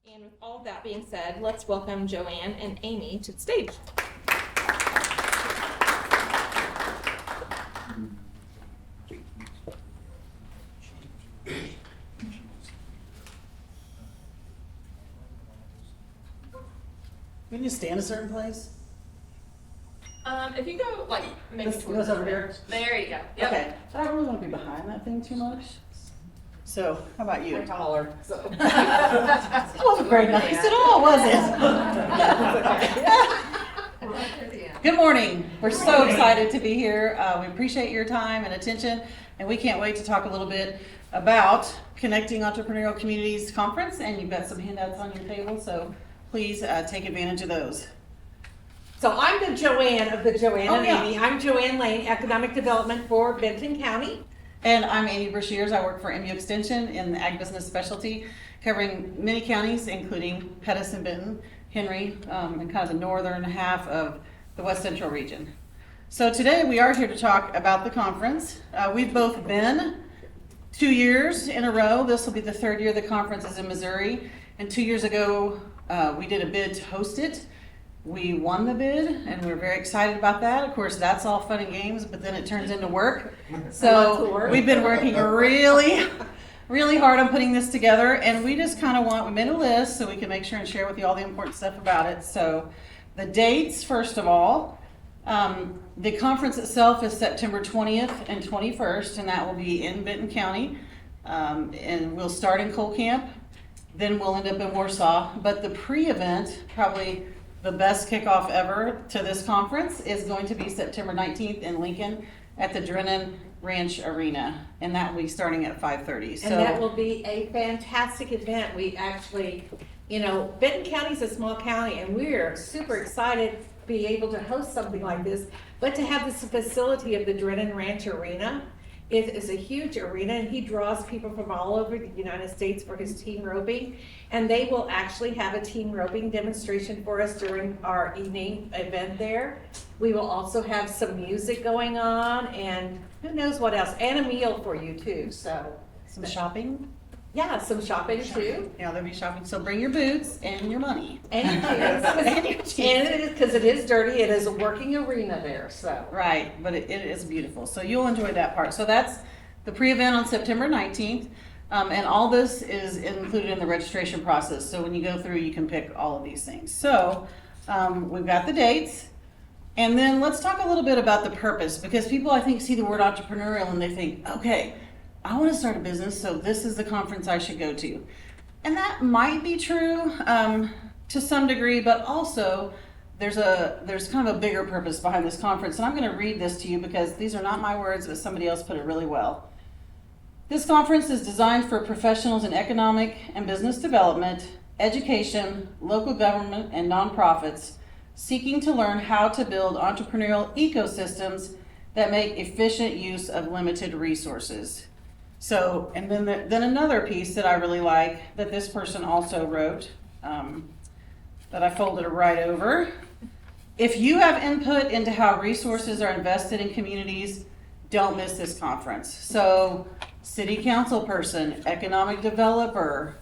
And with all of that being said, let's welcome Joanne and Amy to the stage. We need to stay in a certain place? If you go like maybe Let's towards over here. There you go. Yep. Okay, but I don't really want to be behind that thing too much. So, how about you? I'm taller, so. That wasn't very nice at all, was it? Good morning. We're so excited to be here. We appreciate your time and attention, and we can't wait to talk a little bit about Connecting Entrepreneurial Communities Conference, and you've got some handouts on your table, so please take advantage of those. So I'm the Joanne of the Joanne Oh, and yeah. Amy. I'm Joanne Lane, Economic Development for Benton County. And I'm Amy Brashears. I work for MU Extension in the Ag Business Specialty, covering many counties, including Pettis and Benton, Henry, and kind of the northern half of the West Central region. So today we are here to talk about the conference. We've both been 2 years in a row. This will be the third year the conference is in Missouri. And 2 years ago, we did a bid to host it. We won the bid, and we're very excited about that. Of course, that's all fun and games, but then it turns into work. Lots of So work. we've been working really hard on putting this together, and we just kind of we made a list so we can make sure and share with you all the important stuff about it. So the dates, first of all, the conference itself is September 20th and 21st, and that will be in Benton County. And we'll start in Cole Camp, then we'll end up in Warsaw. But the pre-event, probably the best kickoff ever to this conference, is going to be September 19th in Lincoln at the Drennan Ranch Arena, and that will be starting at 5:30. And that will be a fantastic event. We actually, Benton County is a small county, and we're super excited to be able to host something like this. But to have this facility of the Drennan Ranch Arena, it is a huge arena, and he draws people from all over the United States for his team roping. And they will actually have a team roping demonstration for us during our evening event there. We will also have some music going on, and who knows what else, and a meal for you too, so. Some shopping. Yeah, some shopping too. Yeah, there'll be shopping. So bring your boots and your money. And your And your kids. kids. And it is, because it is dirty, it is a working arena there, so. Right, but it is beautiful. So you'll enjoy that part. So that's the pre-event on September 19th. And all this is included in the registration process. So when you go through, you can pick all of these things. So we've got the dates. And then let's talk a little bit about the purpose, because people, I think, see the word entrepreneurial and they think, okay, I want to start a business, so this is the conference I should go to. And that might be true to some degree, but also there's kind of a bigger purpose behind this conference. And I'm going to read this to you because these are not my words, but somebody else put it really well. This conference is designed for professionals in economic and business development, education, local government, and nonprofits seeking to learn how to build entrepreneurial ecosystems that make efficient use of limited resources. So, and then another piece that I really like that this person also wrote, that I folded right over. If you have input into how resources are invested in communities, don't miss this conference. So, city council person, economic developer,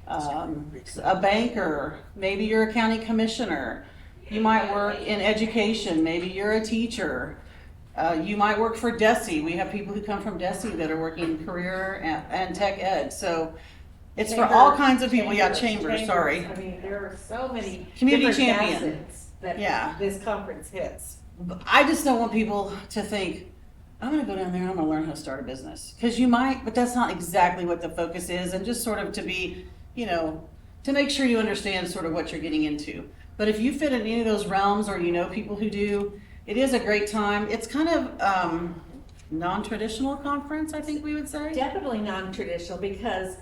a banker, maybe you're a county commissioner, you might work in education, maybe you're a teacher. You might work for DESE. We have people who come from DESE that are working career and tech ed. So it's for all kinds of people. Chambers, sorry. I mean, there are so many Community different champion. facets that Yeah. this conference hits. I just don't want people to think, I'm going to go down there and I'm going to learn how to start a business. Because you might, but that's not exactly what the focus is. And just sort of to be, to make sure you understand sort of what you're getting into. But if you fit in any of those realms or you know people who do, it is a great time. It's kind of non-traditional conference, I think we would say. Definitely non-traditional, because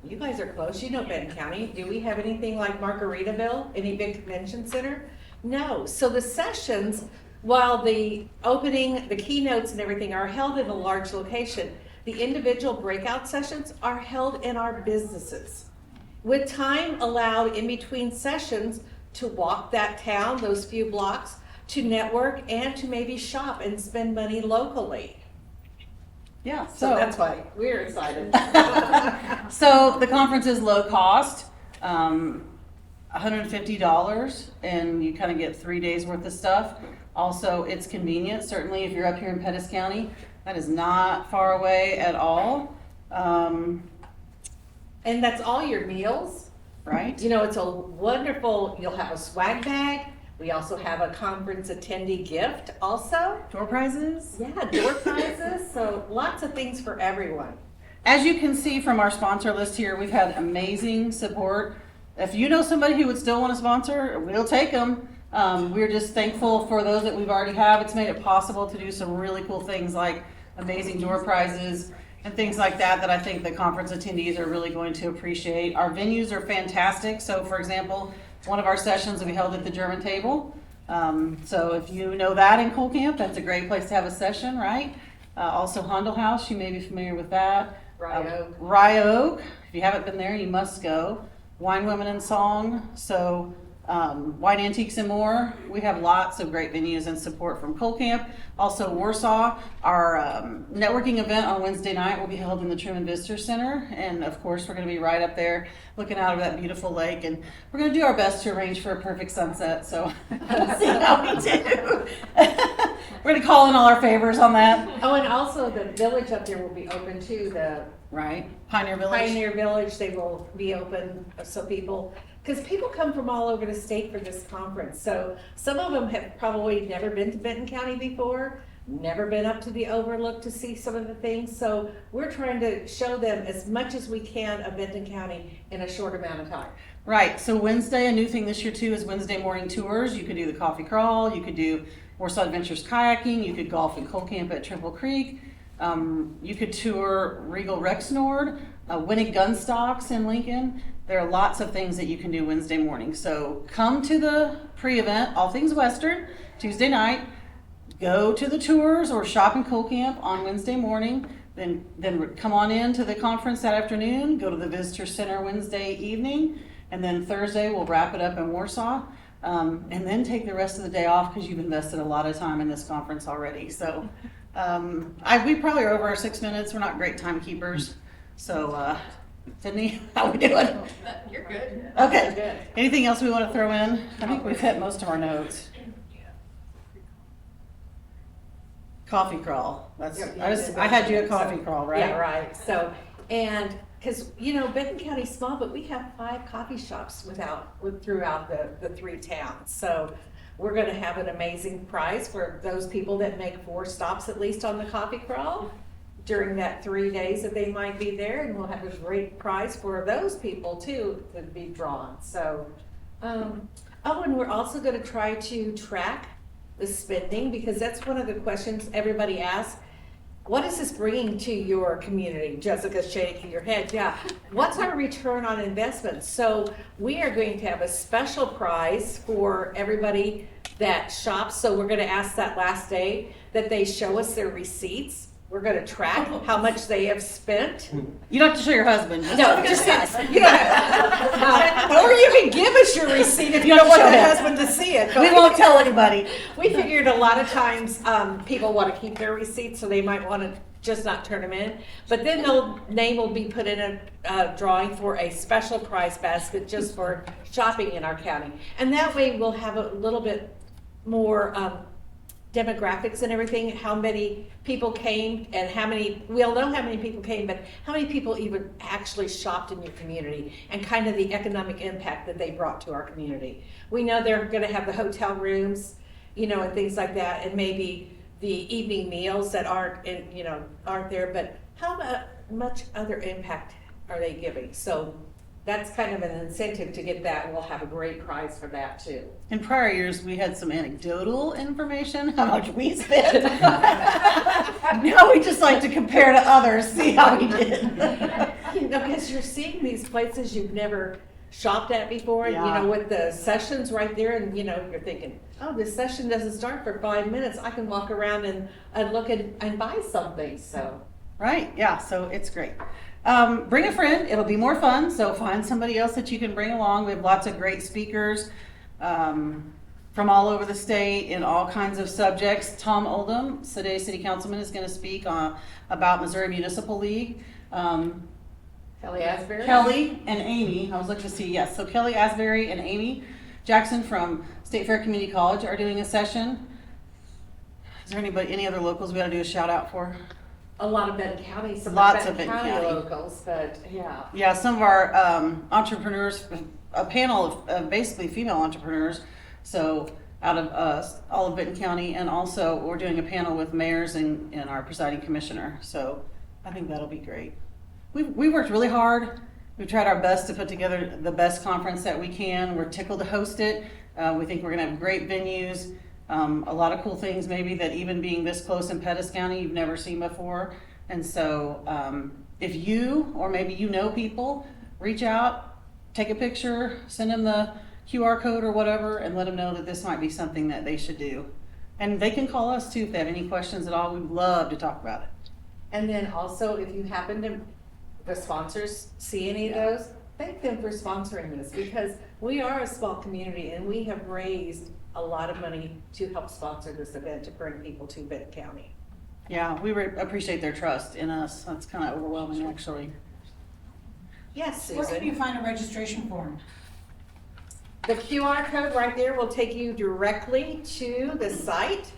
you guys are close, you know Benton County. Do we have anything like Margaritaville, any big convention center? No. So the sessions, while the opening, the keynotes and everything are held in a large location, the individual breakout sessions are held in our businesses, with time allowed in between sessions to walk that town, those few blocks, to network and to maybe shop and spend money locally. Yeah, So that's why we're excited. So the conference is low cost. $150, and you kind of get 3 days worth of stuff. Also, it's convenient. Certainly, if you're up here in Pettis County, that is not far away at all. And that's all your meals. Right? You know, it's a wonderful, you'll have a swag bag. We also have a conference attendee gift also. Door prizes. Yeah, door prizes, so lots of things for everyone. As you can see from our sponsor list here, we've had amazing support. If you know somebody who would still want to sponsor, we'll take them. We're just thankful for those that we've already have. It's made it possible to do some really cool things like amazing door prizes and things like that I think the conference attendees are really going to appreciate. Our venues are fantastic. So for example, one of our sessions we held at the German table. So if you know that in Cole Camp, that's a great place to have a session, right? Also Hondo House, you may be familiar with that. Rye Oak, if you haven't been there, you must go. Wine, Women, and Song, so Wine Antiques and More. We have lots of great venues and support from Cole Camp. Also Warsaw, our networking event on Wednesday night will be held in the Truman Visitor Center, and of course we're going to be right up there looking out over that beautiful lake, and we're going to do our best to arrange for a perfect sunset, so we'll see how we do. We're going to call in all our favors on that. Oh, and also the village up there will be open too, the Right, Pioneer Village. Pioneer Village, they will be open so people, because people come from all over the state for this conference. So some of them have probably never been to Benton County before, never been up to the Overlook to see some of the things. So we're trying to show them as much as we can of Benton County in a short amount of time. Right, so Wednesday, a new thing this year too, is Wednesday morning tours. You could do the coffee crawl, you could do Warsaw Adventures kayaking, you could golf in Cole Camp at Trimble Creek. You could tour Regal Rexnord, Winnick Gun Stocks in Lincoln. There are lots of things that you can do Wednesday morning. So come to the pre-event, All Things Western, Tuesday night. Go to the tours or shop in Cole Camp on Wednesday morning. Then come on in to the conference that afternoon. Go to the Visitor Center Wednesday evening. And then Thursday we'll wrap it up in Warsaw. And then take the rest of the day off because you've invested a lot of time in this conference already. So we probably are over our 6 minutes. We're not great timekeepers. So, Sydney, how we doing? You're good. Okay. Good. Anything else we want to throw in? I think we've hit most of our notes. Coffee crawl. I had you at coffee crawl, right? Yeah, right. So, and because, you know, Benton County's small, but we have 5 coffee shops throughout the 3 towns. So we're going to have an amazing prize for those people that make 4 stops at least on the coffee crawl during that 3 days that they might be there. And we'll have a great prize for those people too to be drawn. So, oh, and we're also going to try to track the spending, because that's one of the questions everybody asks. What is this bringing to your community? Jessica's shaking her head. Yeah. What's our return on investment? So we are going to have a special prize for everybody that shops. So we're going to ask that last day that they show us their receipts. We're going to track how much they have spent. You don't have to show your husband. No, just us. Or you can give us your receipt if you don't want your husband to see it. We won't tell anybody. We figured a lot of times people want to keep their receipts, so they might want to just not turn them in. But then their name will be put in a drawing for a special prize basket just for shopping in our county. And that way we'll have a little bit more demographics and everything, how many people came and we'll know how many people came, but how many people even actually shopped in your community and kind of the economic impact that they brought to our community. We know they're going to have the hotel rooms, you know, and things like that, and maybe the evening meals that aren't there, but how much other impact are they giving? So that's kind of an incentive to get that. We'll have a great prize for that too. In prior years, we had some anecdotal information, how much we spent. Now we just like to compare to others, see how we did. You know, because you're seeing these places you've never shopped at before, Yeah. you know, with the sessions right there, and you know, you're thinking, oh, this session doesn't start for 5 minutes. I can walk around and look and buy something. So Right, yeah, so it's great. Bring a friend, it'll be more fun, so find somebody else that you can bring along. We have lots of great speakers from all over the state in all kinds of subjects. Tom Oldham, today's city councilman, is going to speak about Missouri Municipal League. Kelly Asbury? Kelly and Amy, I was looking to see, yes, so Kelly Asbury and Amy Jackson from State Fair Community College are doing a session. Is there any other locals we gotta do a shout out for? A lot of Benton County, some Lots of of Benton Benton County County. locals, but yeah. Yeah, some of our entrepreneurs, a panel of basically female entrepreneurs, so out of all of Benton County, and also we're doing a panel with mayors and our presiding commissioner, so I think that'll be great. We worked really hard. We tried our best to put together the best conference that we can. We're tickled to host it. We think we're gonna have great venues, a lot of cool things maybe that even being this close in Pettis County, you've never seen before. And so if you, or maybe you know people, reach out, take a picture, send them the QR code or whatever, and let them know that this might be something that they should do. And they can call us too if they have any questions at all. We'd love to talk about it. And then also, if you happen to, the sponsors see any of those, thank them for sponsoring this, because we are a small community and we have raised a lot of money to help sponsor this event to bring people to Benton County. Yeah, we appreciate their trust in us. That's kind of overwhelming, actually. Yes, Where can you Susan? find a registration form? The QR code right there will take you directly to the site.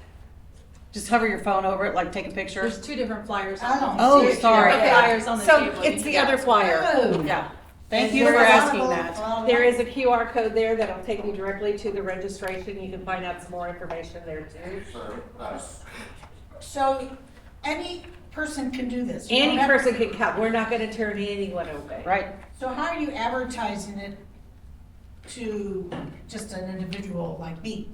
Just hover your phone over it, like take a picture. There's two different flyers. Oh, Oh, Two sorry. different Flyers on the So table. it's the other flyer. Oh. Yeah. Thank And you there for is- asking that. There is a QR code there that'll take you directly to the registration. You can find out some more information there too. So any person can do this? You don't Any have- person can come. We're not gonna turn anyone away. Right. So how are you advertising it to just an individual like me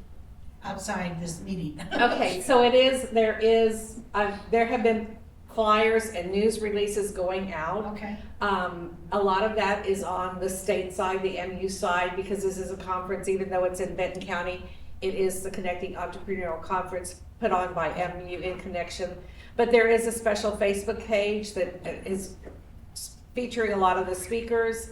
outside this meeting? Okay, so there have been flyers and news releases going out. Okay, A lot of that is on the state side, the MU side, because this is a conference, even though it's in Benton County, it is the Connecting Entrepreneurial Conference put on by MU in connection. But there is a special Facebook page that is featuring a lot of the speakers.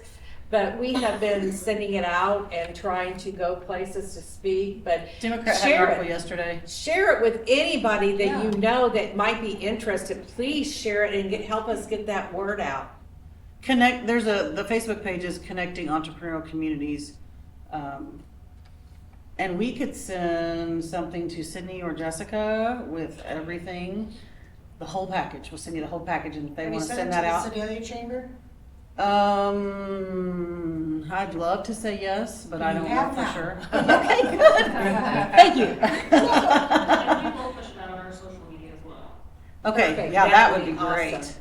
But we have been sending it out and trying to go places to speak, but Democrat had an share article it. yesterday. Share it with anybody that Yeah. you know that might be interested. Please share it and help us get that word out. The Facebook page is Connecting Entrepreneurial Communities. And we could send something to Sydney or Jessica with everything, the whole package. We'll send you the whole package, and if they have you want to sent send it that to the out. Sedalia Chamber? I'd love to say yes, but I You don't know have for now. sure. Okay, good. Thank you. And we will push it out on our social media as well. Okay, Perfect. yeah, that That would would be be great. awesome.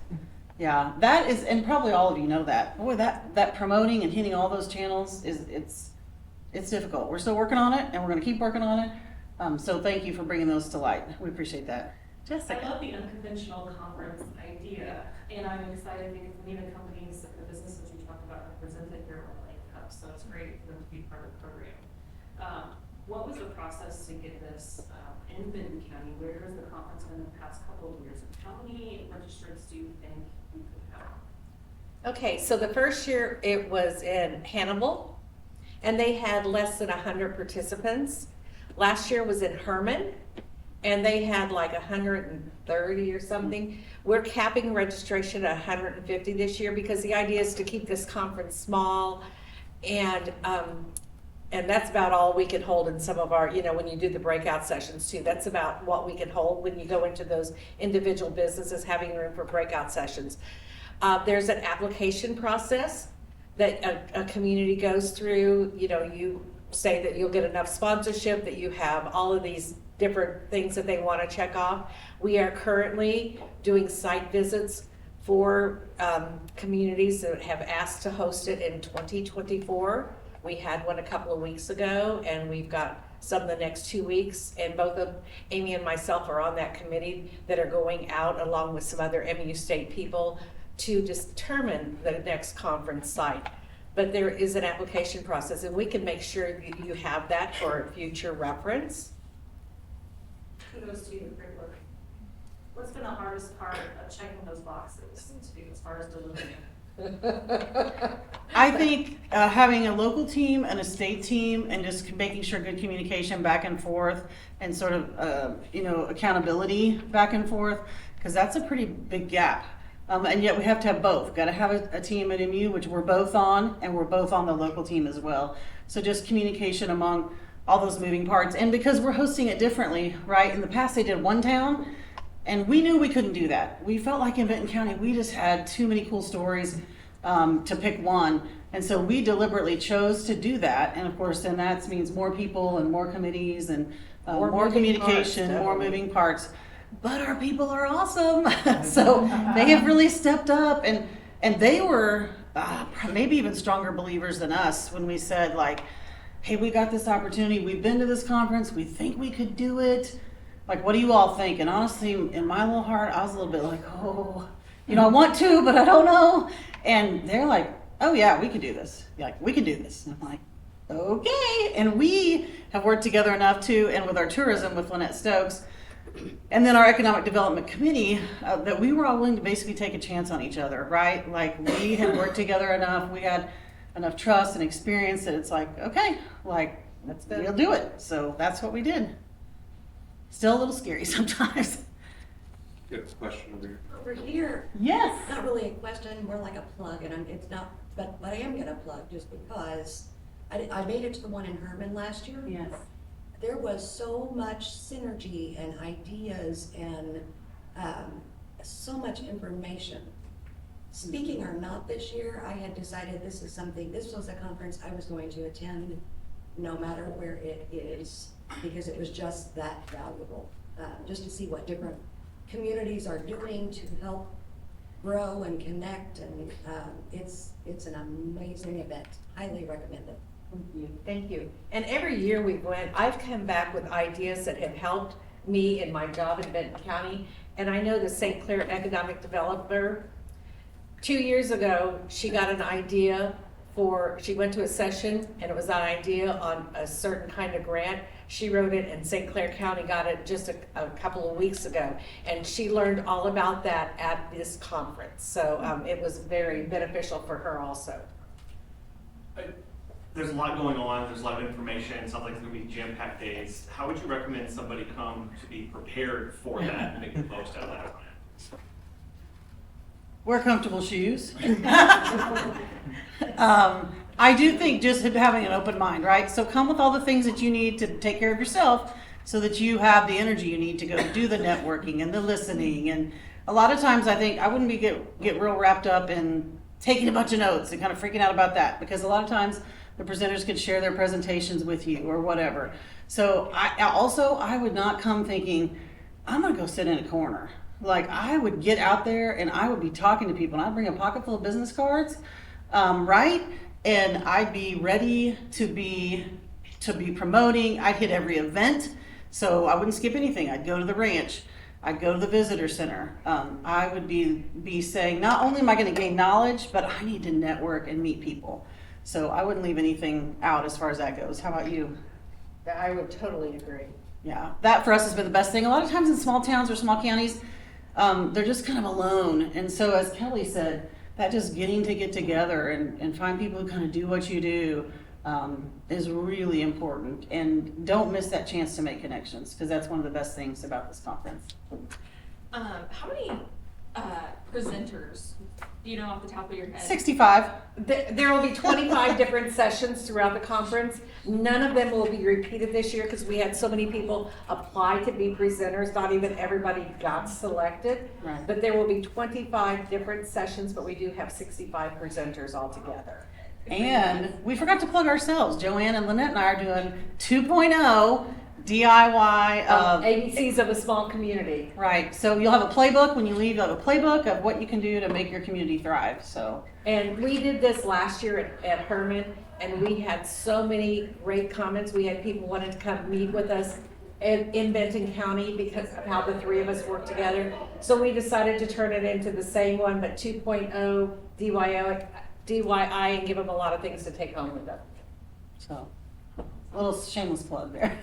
Yeah, that is, and probably all of you know that. Boy, that promoting and hitting all those channels it's difficult. We're still working on it, and we're gonna keep working on it. So thank you for bringing those to light. We appreciate that. I Jessica. love the unconventional conference idea, and I'm excited because many of the companies, the businesses you talked about represented here were like Cup, so it's great for them to be part of the program. What was the process to get this in Benton County? Where has the conference been in the past couple of years? And how many registrants do you think we could have? Okay, so the first year it was in Hannibal, and they had less than 100 participants. Last year was in Herman, and they had like 130 or something. We're capping registration at 150 this year because the idea is to keep this conference small, and that's about all we can hold in some of our, when you do the breakout sessions too, that's about what we can hold when you go into those individual businesses, having room for breakout sessions. There's an application process that a community goes through. You say that you'll get enough sponsorship, that you have all of these different things that they want to check off. We are currently doing site visits for communities that have asked to host it in 2024. We had one a couple of weeks ago, and we've got some the next 2 weeks, and both of Amy and myself are on that committee that are going out along with some other MU state people to determine the next conference site. But there is an application process, and we can make sure that you have that for future reference. Kudos to you, great work. What's been the hardest part of checking those boxes to do as far as delivering? I think having a local team and a state team and just making sure good communication back and forth and sort of, accountability back and forth, because that's a pretty big gap. And yet we have to have both. Got to have a team at MU, which we're both on, and we're both on the local team as well. So just communication among all those moving parts. And because we're hosting it differently, right? In the past, they did one town, and we knew we couldn't do that. We felt like in Benton County, we just had too many cool stories to pick one. And so we deliberately chose to do that. And of course, then that means more people and more committees and more moving communication, parts, more definitely. moving parts. But our people are awesome. So they have really stepped up, and they were maybe even stronger believers than us when we said, like, hey, we got this opportunity. We've been to this conference. We think we could do it. Like, what do you all think? And honestly, in my little heart, I was a little bit like, oh, I want to, but I don't know. And they're like, oh yeah, we could do this. Like, we can do this. And I'm like, okay. And we have worked together enough too, and with our tourism with Lynette Stokes, and then our economic development committee, that we were all willing to basically take a chance on each other, right? Like, we had worked together enough. We had enough trust and experience that it's like, okay, like, we'll do it. So that's what we did. Still a little scary sometimes. Good question over here. Over here, Yes. not really a question, more like a plug, and it's not, but I am gonna plug just because I made it to the one in Herman last year. Yes. There was so much synergy and ideas and so much information. Speaking or not this year, I had decided this was a conference I was going to attend no matter where it is, because it was just that valuable. Just to see what different communities are doing to help grow and connect, and it's an amazing event. Highly recommend it. Thank you. And every year we went, I've come back with ideas that have helped me in my job in Benton County. And I know the St. Clair economic developer, 2 years ago, she got an idea she went to a session, and it was an idea on a certain kind of grant. She wrote it, and St. Clair County got it just a couple of weeks ago. And she learned all about that at this conference. So it was very beneficial for her also. There's a lot going on, there's a lot of information, it sounds like it's gonna be jam-packed days. How would you recommend somebody come to be prepared for that and make the most out of that? Wear comfortable shoes. I do think just having an open mind, right? So come with all the things that you need to take care of yourself so that you have the energy you need to go do the networking and the listening. And a lot of times I think I wouldn't get real wrapped up in taking a bunch of notes and kind of freaking out about that, because a lot of times the presenters could share their presentations with you or whatever. So I would not come thinking, I'm gonna go sit in a corner. Like, I would get out there and I would be talking to people, and I'd bring a pocket full of business cards, right? And I'd be ready to be promoting. I'd hit every event, so I wouldn't skip anything. I'd go to the ranch. I'd go to the visitor center. I would be saying, not only am I gonna gain knowledge, but I need to network and meet people. So I wouldn't leave anything out as far as that goes. How about you? I would totally agree. Yeah, that for us has been the best thing. A lot of times in small towns or small counties, they're just kind of alone. And so as Kelly said, that just getting to get together and find people who kind of do what you do is really important. And don't miss that chance to make connections, because that's one of the best things about this conference. How many presenters do you know off the top of your head? 65. There will be 25 different sessions throughout the conference. None of them will be repeated this year because we had so many people apply to be presenters. Not even everybody got selected. Right. But there will be 25 different sessions, but we do have 65 presenters altogether. And we forgot to plug ourselves. Joanne and Lynette and I are doing 2.0 DIY of ABCs of a small community. right. So you'll have a playbook when you leave. You'll have a playbook of what you can do to make your community thrive. So And we did this last year at Herman, and we had so many great comments. We had people wanting to come meet with us in Benton County because of how the three of us work together. So we decided to turn it into the same one, but 2.0 DIY, and give them a lot of things to take home with them. So a little shameless plug there.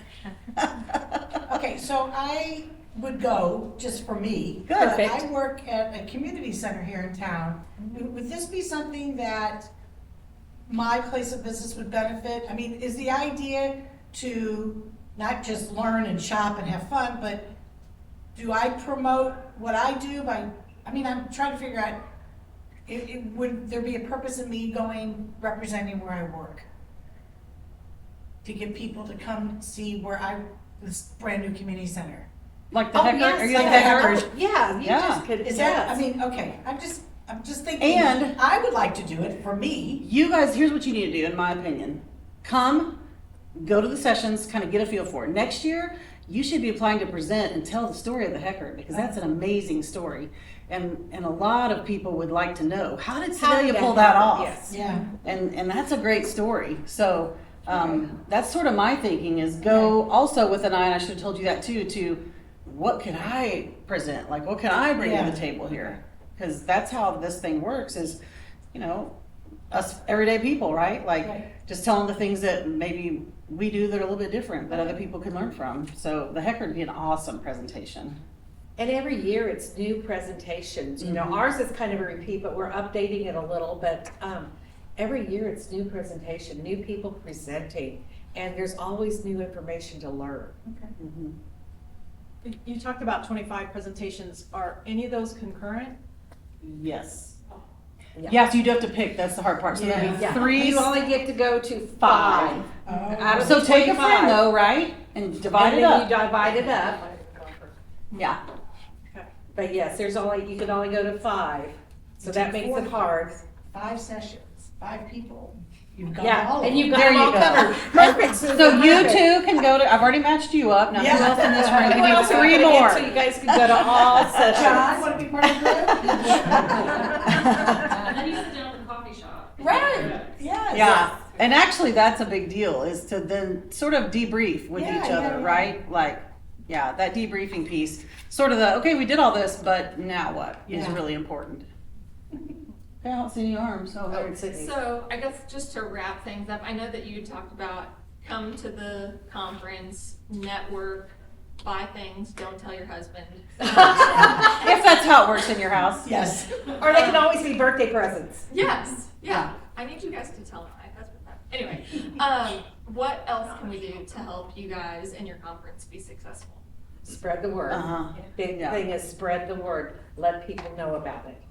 Okay, so I would go, just for me. Good. Perfect. I work at a community center here in town. Would this be something that my place of business would benefit? I mean, is the idea to not just learn and shop and have fun, but do I promote what I do by I mean, I'm trying to figure out, would there be a purpose in me going, representing where I work? To get people to come see this brand new community center? Like the Oh, Hecker, yes, are you like the like Hecker? Hecker. Yeah, you Yeah. just could, Is that, I yes. mean, okay, I'm just thinking, And- I would like to do it for me. You guys, here's what you need to do, in my opinion. Come, go to the sessions, kind of get a feel for it. Next year, you should be applying to present and tell the story of the Hecker, because that's an amazing story. And a lot of people would like to know, how did How did Sedalia pull that happen? off? Yes. Yeah. And that's a great story. So, that's sort of my thinking, is go also with an eye, and I should have told you that too, to what could I present? Like, what can I bring to Yeah. the table here? Because that's how this thing works, is, you know, us everyday people, right? Like, Right. just telling the things that maybe we do that are a little bit different, that other people can learn from. So the Hecker would be an awesome presentation. And every year it's new presentations, you know, Mhm. ours is kind of a repeat, but we're updating it a little, but, every year it's new presentation, new people presenting, and there's always new information to learn. Mhm. You talked about 25 presentations. Are any of those concurrent? Yes. Yeah. Yes, you do have to pick. That's the hard part. So there'll be Yeah. three. You only get to go to Five. five. Oh. Out of So the take a 25. friend though, right? And divide And it then up. you divide it up, Yeah. but yes, you can only go to five, so that makes it hard. 5 sessions, 5 people. You've got Yeah, all of and them. you've got There them you all go. covered. Perfect, Susan, So you perfect. two can go to, I've already matched you up. Now who Yeah. else in this room? Who Give else me are we 3 gonna get more. so you guys can go to all John, sessions? want to be part of the group? And then you sit down at the coffee shop. Right, yes. Yeah, and actually that's a big deal, is to then sort of debrief with Yeah, each yeah, other, yeah. right? Like, yeah, that debriefing piece, sort of the, okay, we did all this, but now what is Yeah. really important. Okay, I don't see any arms, so Oh, Sydney. So I guess just to wrap things up, I know that you talked about come to the conference, network, buy things, don't tell your husband. if that's how it works in your house. Yes. Or they can always be birthday presents. Yes, yeah. I need you guys to tell my husband that. Anyway, what else can we do to help you guys and your conference be successful? Spread the word. Uh-huh. Big Yeah. thing is spread the word. Let people know about it.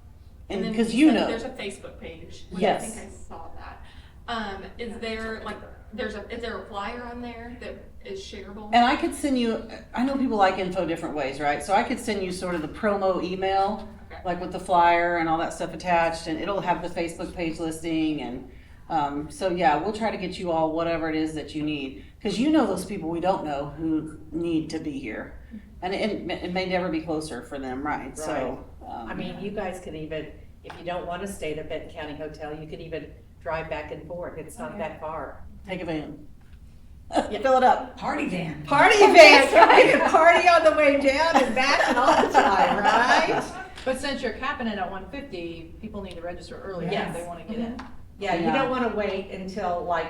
And then because you you said know, there's a Facebook page. Which Yes. I think I saw that. Is there like is there a flyer on there that is shareable? and I could send you, I know people like info different ways, right? So I could send you sort of the promo email, Okay. like with the flyer and all that stuff attached, and it'll have the Facebook page listing, and so yeah, we'll try to get you all whatever it is that you need, because you know those people we don't know who need to be here, and it may never be closer for them, right? So I mean, you guys could even, if you don't want to stay at a Benton County hotel, you could even drive back and forth. It's not that far. take a van, fill it up. Party van. Party event, right? Party on the way down and back and all the time, right? But since you're capping it at 150, people need to register early if Yes. they want to get in. Yeah, you Yeah. don't want to wait until like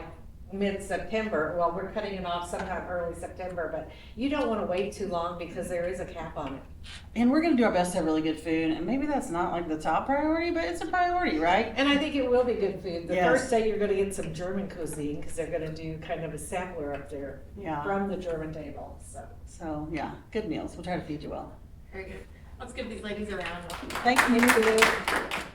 mid-September. Well, we're cutting it off sometime early September, but you don't want to wait too long because there is a cap on it. And we're gonna do our best to have really good food, and maybe that's not like the top priority, but it's a priority, right? And I think it will be good food. The Yes. first day you're gonna get some German cuisine because they're gonna do kind of a sampler up there Yeah. from the German table, so. So yeah, good meals. We'll try to feed you well. Very good. Let's give these ladies a round. Thank you. Thank you.